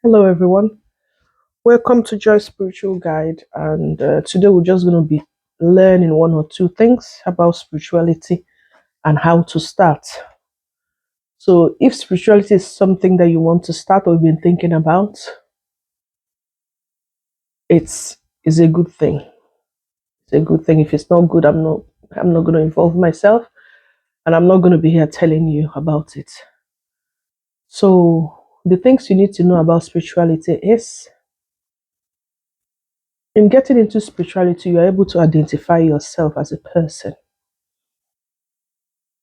Hello, everyone. Welcome to Joy Spiritual Guide. And today we're just going to be learning one or two things about spirituality and how to start. So, if spirituality is something that you want to start or you've been thinking about, it's a good thing. It's a good thing. If it's not good, I'm not going to involve myself, and I'm not going to be here telling you about it. So, the things you need to know about spirituality is in getting into spirituality, you are able to identify yourself as a person.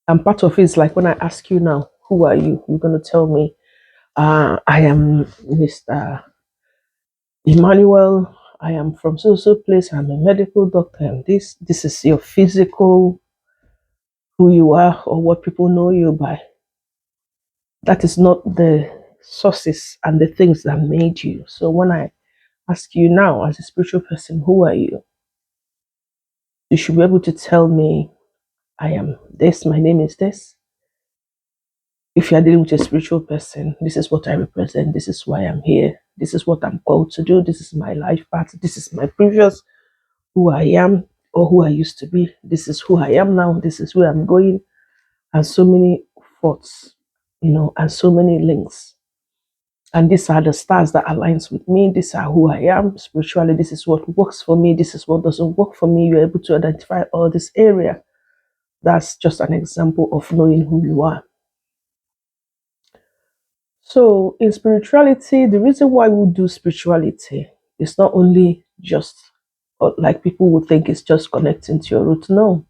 And part of it is like when I ask you now, who are you? You're going to tell me, I am Mr. Emmanuel. I am from so place. I'm a medical doctor. And this is your physical, who you are, or what people know you by. That is not the sources and the things that made you. So when I ask you now, as a spiritual person, who are you? You should be able to tell me, I am this. My name is this. If you're dealing with a spiritual person, this is what I represent, this is why I'm here, this is what I'm called to do, this is my life path, this is my previous, who I am or who I used to be, this is who I am now, this is where I'm going, and so many thoughts, and so many links. And these are the stars that aligns with me, these are who I am spiritually, this is what works for me, this is what doesn't work for me. You're able to identify all this area. That's just an example of knowing who you are. So, in spirituality, the reason why we do spirituality is not only just like people would think it's just connecting to your root. No.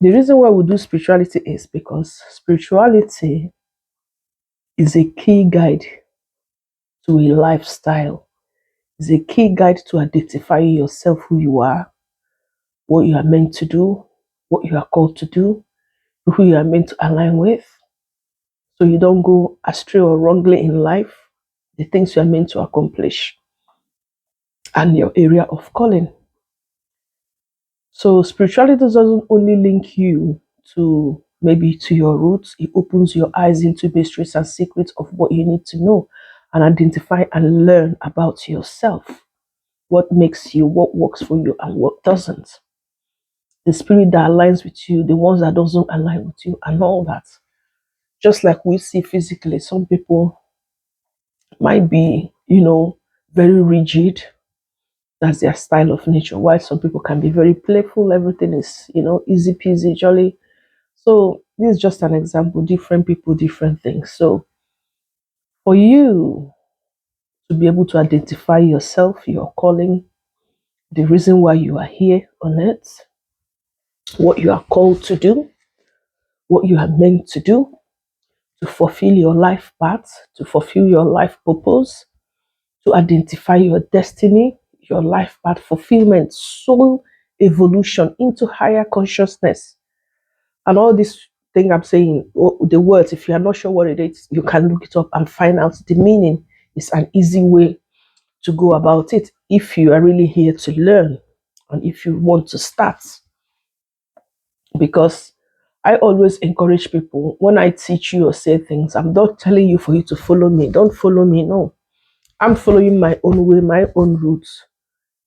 The reason why we do spirituality is because spirituality is a key guide to a lifestyle, is a key guide to identify yourself, who you are, what you are meant to do, what you are called to do, who you are meant to align with. So you don't go astray or wrongly in life, the things you are meant to accomplish, and your area of calling. So spirituality doesn't only link you to maybe to your roots, it opens your eyes into mysteries and secrets of what you need to know and identify and learn about yourself. What makes you, what works for you, and what doesn't. The spirit that aligns with you, the ones that doesn't align with you, and all that. Just like we see physically, some people might be, very rigid. That's their style of nature. While some people can be very playful, everything is, easy peasy, jolly. So this is just an example. Different people, different things. So for you to be able to identify yourself, your calling, the reason why you are here on earth, what you are called to do, what you are meant to fulfill your life path, to fulfill your life purpose, to identify your destiny, your life path fulfillment, soul evolution into higher consciousness. And all this thing I'm saying, the words, if you are not sure what it is, you can look it up and find out the meaning. It's an easy way to go about it if you are really here to learn and if you want to start. Because I always encourage people when I teach you or say things, I'm not telling you for you to follow me. Don't follow me, no. I'm following my own way, my own roots,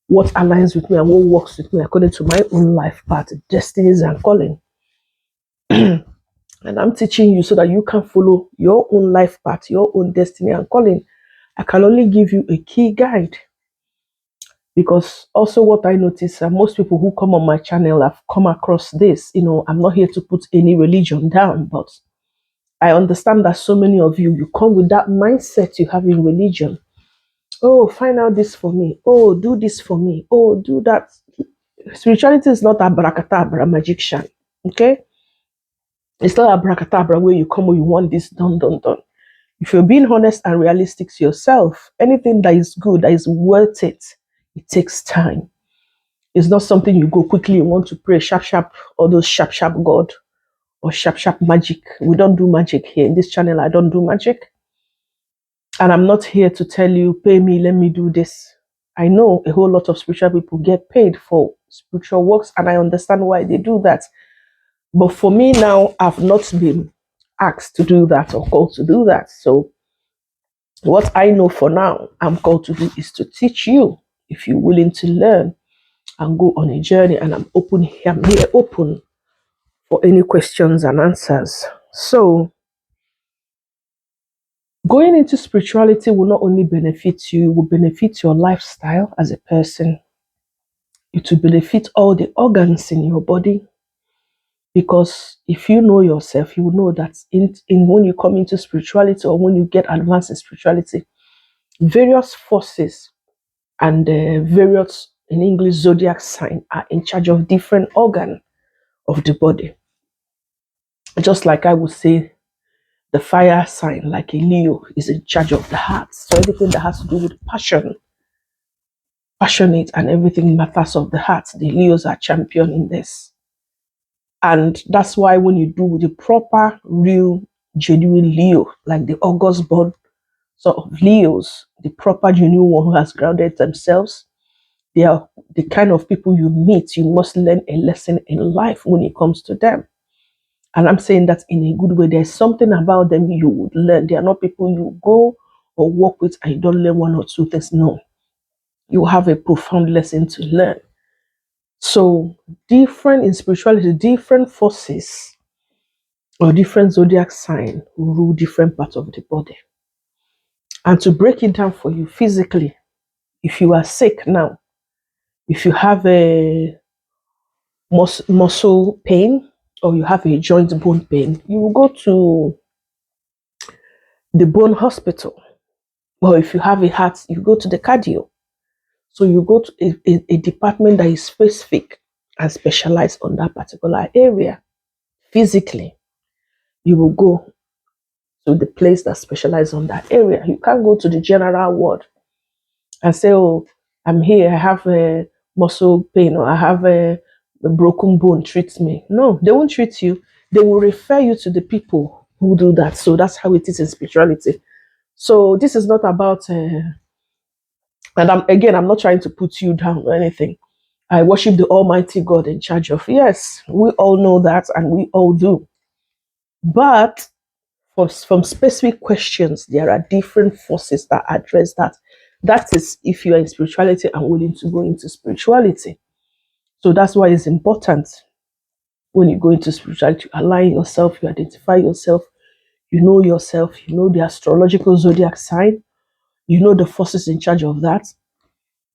what aligns with me and what works with me according to my own life path, destinies, and calling. And I'm teaching you so that you can follow your own life path, your own destiny and calling. I can only give you a key guide because also what I notice, most people who come on my channel have come across this. I'm not here to put any religion down, but I understand that so many of you come with that mindset you have in religion. Oh, find out this for me. Oh, do this for me. Oh, do that. Spirituality is not abracadabra magician. Okay? It's not abracadabra where you come where you want this done, done, done. If you're being honest and realistic to yourself, anything that is good, that is worth it, it takes time. It's not something you go quickly, you want to pray sharp, sharp, or those sharp, sharp God or sharp, sharp magic. We don't do magic here. In this channel, I don't do magic. And I'm not here to tell you, pay me, let me do this. I know a whole lot of spiritual people get paid for spiritual works, and I understand why they do that. But for me now, I've not been asked to do that or called to do that. So What I know for now, I'm called to do is to teach you. If you're willing to learn and go on a journey, and I'm here open for any questions and answers. So, going into spirituality will not only benefit you, it will benefit your lifestyle as a person. It will benefit all the organs in your body. Because if you know yourself, you will know that in when you come into spirituality or when you get advanced in spirituality, various forces and various, in English, zodiac sign are in charge of different organ of the body. Just like I would say, the fire sign, like a Leo, is in charge of the heart. So everything that has to do with passion, passionate, and everything matters of the heart, the Leos are champion in this. And that's why when you do the proper, real, genuine Leo, like the August born sort of Leos, the proper, genuine one who has grounded themselves, they are the kind of people you meet. You must learn a lesson in life when it comes to them. And I'm saying that in a good way. There's something about them you would learn. They are not people you go or work with and you don't learn one or two things. No, you have a profound lesson to learn. So, different in spirituality, different forces or different zodiac sign rule different parts of the body. And to break it down for you physically, if you are sick now, if you have a muscle pain or you have a joint bone pain, you will go to the bone hospital. Or if you have a heart, you go to the cardio. So you go to a department that is specific and specialized on that particular area. Physically, you will go to the place that specializes on that area. You can't go to the general ward and say, oh, I'm here, I have a muscle pain or I have a broken bone, treat me. No, they won't treat you. They will refer you to the people who do that. So that's how it is in spirituality. So this is not about, and I'm not trying to put you down or anything. I worship the Almighty God in charge of. Yes, we all know that and we all do. But from specific questions, there are different forces that address that. That is if you are in spirituality and willing to go into spirituality. So that's why it's important when you go into spirituality, you align yourself, you identify yourself, you know the astrological zodiac sign, you know the forces in charge of that.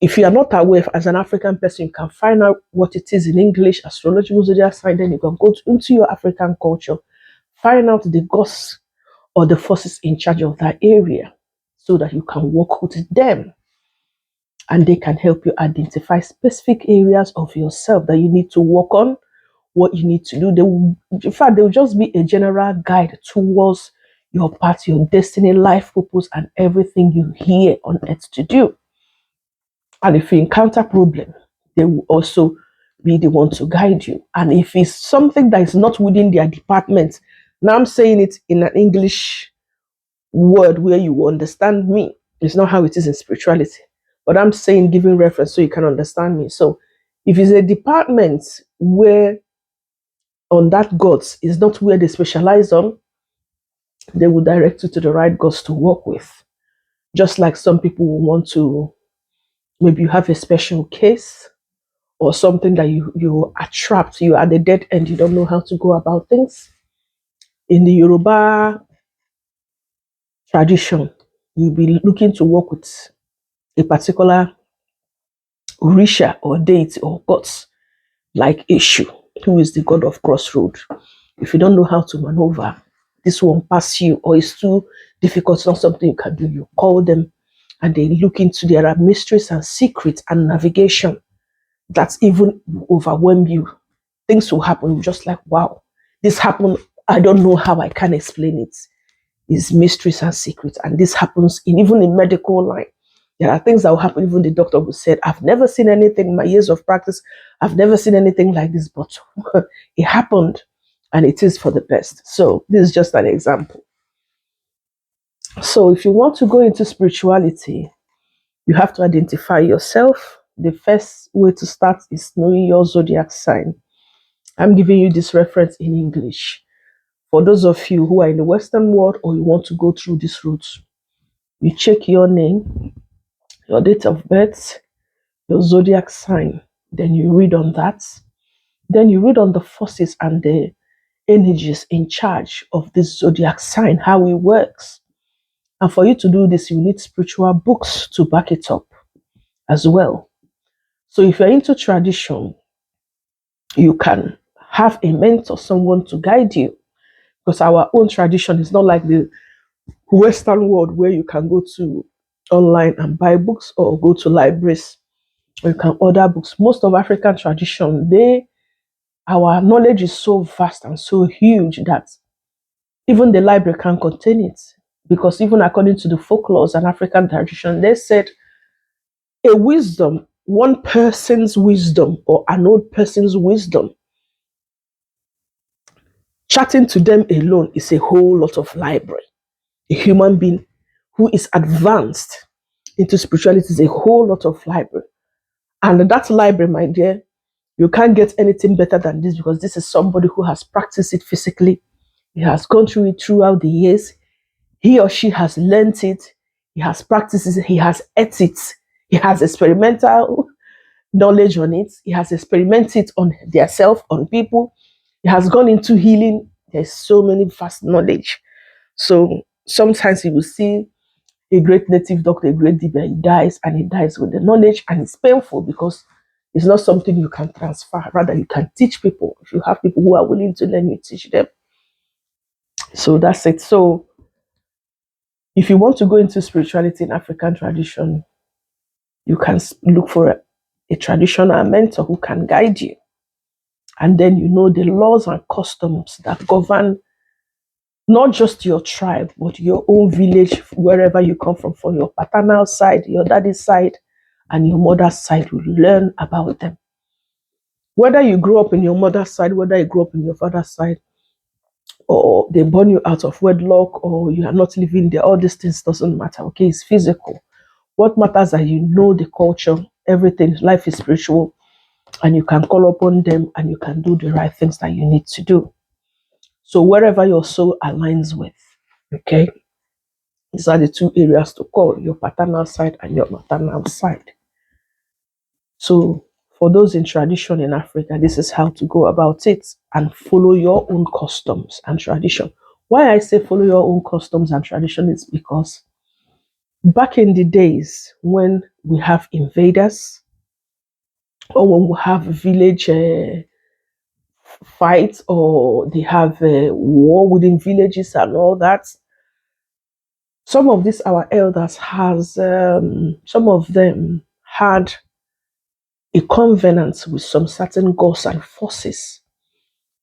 If you are not aware, as an African person, you can find out what it is in English, astrological zodiac sign, then you can go into your African culture, find out the gods or the forces in charge of that area so that you can work with them and they can help you identify specific areas of yourself that you need to work on, what you need to do. In fact, they will just be a general guide towards your path, your destiny, life purpose, and everything you here on earth to do. And if you encounter problem, they will also be the one to guide you. And if it's something that is not within their department, now I'm saying it in an English word where you understand me. It's not how it is in spirituality. But I'm saying giving reference so you can understand me. So if it's a department where on that gods is not where they specialize on, they will direct you to the right gods to work with. Just like some people will want to, maybe you have a special case or something that you are trapped, you are at the dead end, you don't know how to go about things. In the Yoruba tradition, you'll be looking to work with a particular Orisha or deity or gods like Ishu, who is the god of crossroad. If you don't know how to maneuver, this won't pass you or it's too difficult, it's not something you can do. You call them and they look into their mysteries and secrets and navigation that even overwhelm you. Things will happen. You're just like, wow, this happened. I don't know how I can explain it. It's mysteries and secrets. And this happens even in medical line. There are things that will happen. Even the doctor will say, I've never seen anything in my years of practice. I've never seen anything like this, but it happened and it is for the best. So this is just an example. So if you want to go into spirituality, you have to identify yourself. The first way to start is knowing your zodiac sign. I'm giving you this reference in English. For those of you who are in the Western world or you want to go through this route, You check your name, your date of birth, your zodiac sign. Then you read on that. Then you read on the forces and the energies in charge of this zodiac sign, how it works. And for you to do this, you need spiritual books to back it up as well. So if you're into tradition, you can have a mentor, someone to guide you, because our own tradition is not like the Western world where you can go to online and buy books or go to libraries or you can order books. Most of African tradition, our knowledge is so vast and so huge that even the library can't contain it. Because even according to the folklores and African tradition, they said a wisdom, one person's wisdom or an old person's wisdom, chatting to them alone is a whole lot of library. A human being who is advanced into spirituality is a whole lot of library. And that library, my dear, you can't get anything better than this because this is somebody who has practiced it physically. He has gone through it throughout the years. He or she has learnt it. He has practiced it. He has ate it. He has experimental knowledge on it. He has experimented on their self, on people. He has gone into healing. There's so many vast knowledge. So sometimes you will see a great native doctor, a great dibia, he dies with the knowledge, and it's painful because it's not something you can transfer. Rather, you can teach people. If you have people who are willing to learn, you teach them. So that's it. So if you want to go into spirituality in African tradition, you can look for a traditional mentor who can guide you. And then you know the laws and customs that govern not just your tribe, but your own village, wherever you come from your paternal side, your daddy's side, and your mother's side. You learn about them. Whether you grew up in your mother's side, whether you grew up in your father's side, or they born you out of wedlock, or you are not living there, all these things doesn't matter. Okay, it's physical. What matters is that you know the culture, everything. Life is spiritual, and you can call upon them, and you can do the right things that you need to do. So wherever your soul aligns with, okay, these are the two areas to call, your paternal side and your maternal side. So for those in tradition in Africa, this is how to go about it and follow your own customs and tradition. Why I say follow your own customs and tradition is because back in the days when we have invaders or when we have village fights or they have war within villages and all that, some of these our elders some of them had a covenant with some certain gods and forces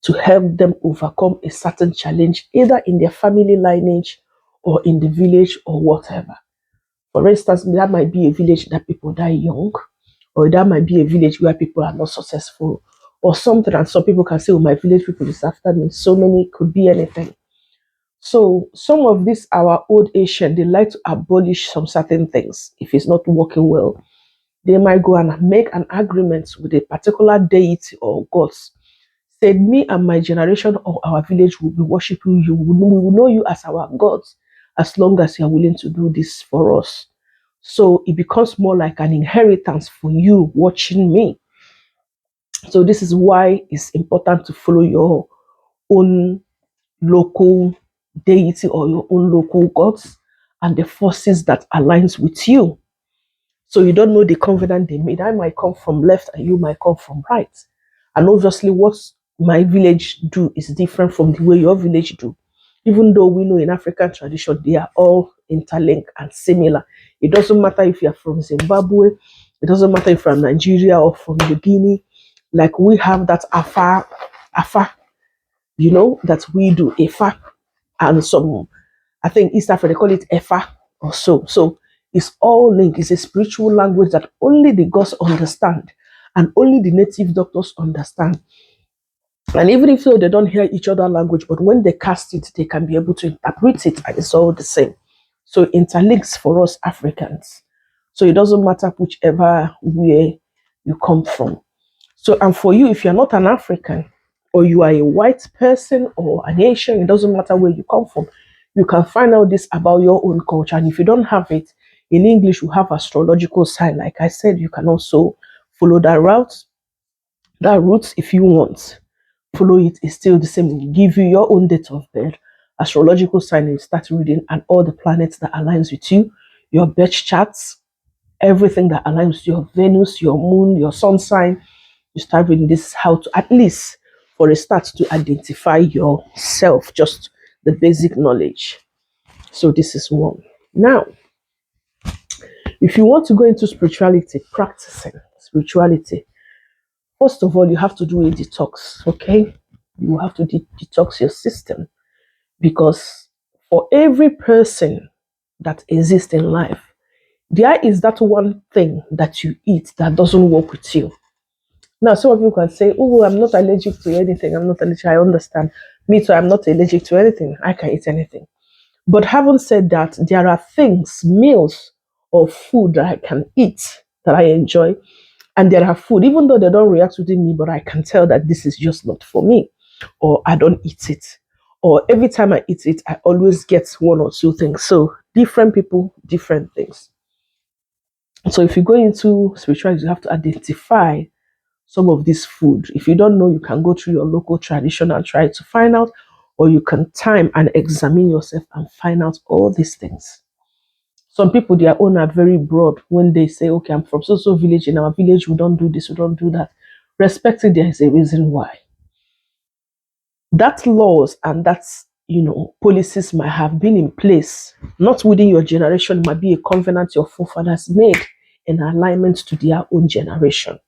to help them overcome a certain challenge, either in their family lineage or in the village or whatever. For instance, that might be a village that people die young, or that might be a village where people are not successful, or something. And some people can say, oh, my village people is after me. So many could be anything. So some of this, our old Asian, they like to abolish some certain things if it's not working well. They might go and make an agreement with a particular deity or gods. Said, me and my generation or our village will be worshiping you. We will know you as our gods as long as you are willing to do this for us. So it becomes more like an inheritance for you watching me. So this is why it's important to follow your own local deity or your own local gods and the forces that aligns with you. So you don't know the covenant they made. I might come from left and you might come from right. And obviously what my village do is different from the way your village do. Even though we know in African tradition, they are all interlinked and similar. It doesn't matter if you're from Zimbabwe. It doesn't matter if you're from Nigeria or from the Guinea. Like we have that Afa, that we do, Ifa. And some, I think East Africa, they call it Efa or so. So it's all linked. It's a spiritual language that only the gods understand and only the native doctors understand. And even if so, they don't hear each other language, but when they cast it, they can be able to interpret it and it's all the same. So it interlinks for us Africans. So it doesn't matter whichever way you come from. So, and for you, if you're not an African or you are a white person or an Asian, it doesn't matter where you come from. You can find out this about your own culture. And if you don't have it, in English, we have astrological sign. Like I said, you can also follow that route. That route, if you want, follow it. Is still the same. It will give you your own date of birth, astrological sign, and you start reading, and all the planets that aligns with you, your birth charts, everything that aligns with your Venus, your moon, your sun sign. You start reading. This is how to, at least for a start, to identify yourself, just the basic knowledge. So this is one. Now, if you want to go into spirituality, practicing spirituality, first of all, you have to do a detox, okay? You have to detox your system, because for every person that exists in life, there is that one thing that you eat that doesn't work with you. Now, some of you can say, oh, I'm not allergic to anything. I'm not allergic. I understand. Me too, I'm not allergic to anything. I can eat anything. But having said that, there are things, meals or food that I can eat that I enjoy. And there are food, even though they don't react within me, but I can tell that this is just not for me, or I don't eat it. Or every time I eat it, I always get one or two things. So different people, different things. So if you go into spirituality, you have to identify some of this food. If you don't know, you can go through your local tradition and try to find out, or you can time and examine yourself and find out all these things. Some people, their own are very broad when they say, okay, I'm from so village. In our village, we don't do this, we don't do that. Respecting, there is a reason why. That laws and that's, policies might have been in place, not within your generation, it might be a covenant your forefathers made in alignment to their own generation.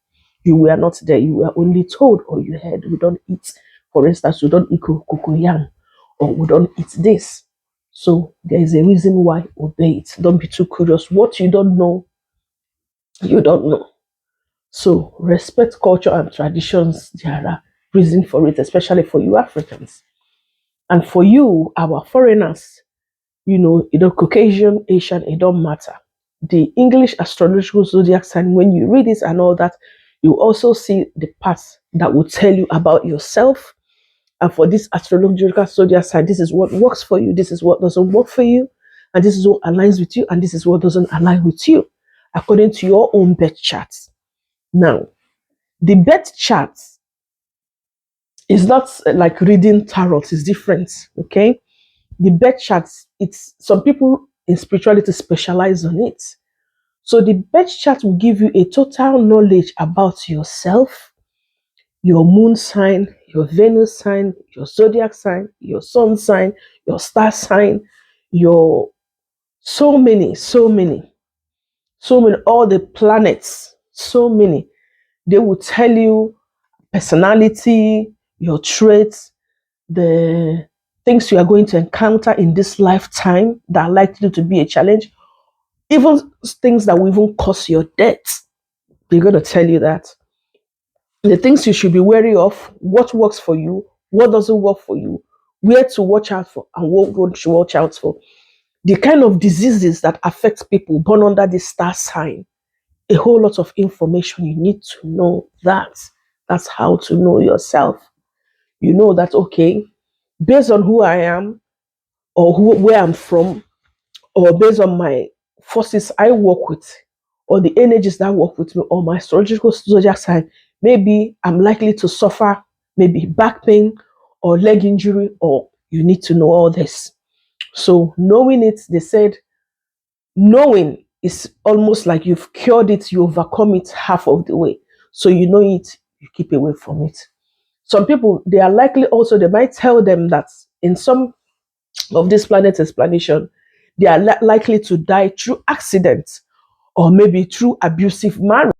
You were not there, you were only told, or you heard, we don't eat, for instance, we don't eat cocoyam, or we don't eat this. So there is a reason why. Obey it. Don't be too curious. What you don't know, you don't know. So respect culture and traditions. There are reasons for it, especially for you Africans. And for you, our foreigners, Caucasian, Asian, it don't matter. The English astrological zodiac sign, when you read it and all that, you also see the parts that will tell you about yourself. And for this astrological zodiac sign, this is what works for you, this is what doesn't work for you, and this is what aligns with you, and this is what doesn't align with you, according to your own birth charts. Now, the birth chart is not like reading tarot, it's different, okay? The birth charts, it's some people in spirituality specialize on it. So the birth chart will give you a total knowledge about yourself, your moon sign, your Venus sign, your zodiac sign, your sun sign, your star sign, your so many, all the planets, so many. They will tell you personality, your traits, the things you are going to encounter in this lifetime that are likely to be a challenge, even things that will even cause your death. They're going to tell you that. The things you should be wary of, what works for you, what doesn't work for you, where to watch out for, and what to watch out for. The kind of diseases that affect people born under this star sign. A whole lot of information you need to know that. That's how to know yourself. You know that, okay, based on who I am, or where I'm from, or based on my forces I work with, or the energies that work with me, or my astrological zodiac sign, maybe I'm likely to suffer maybe back pain or leg injury, or you need to know all this. So knowing it, they said, knowing is almost like you've cured it, you overcome it half of the way. So you know it, you keep away from it. Some people, they are likely also, they might tell them that in some of this planet explanation, they are likely to die through accident or maybe through abusive marriage.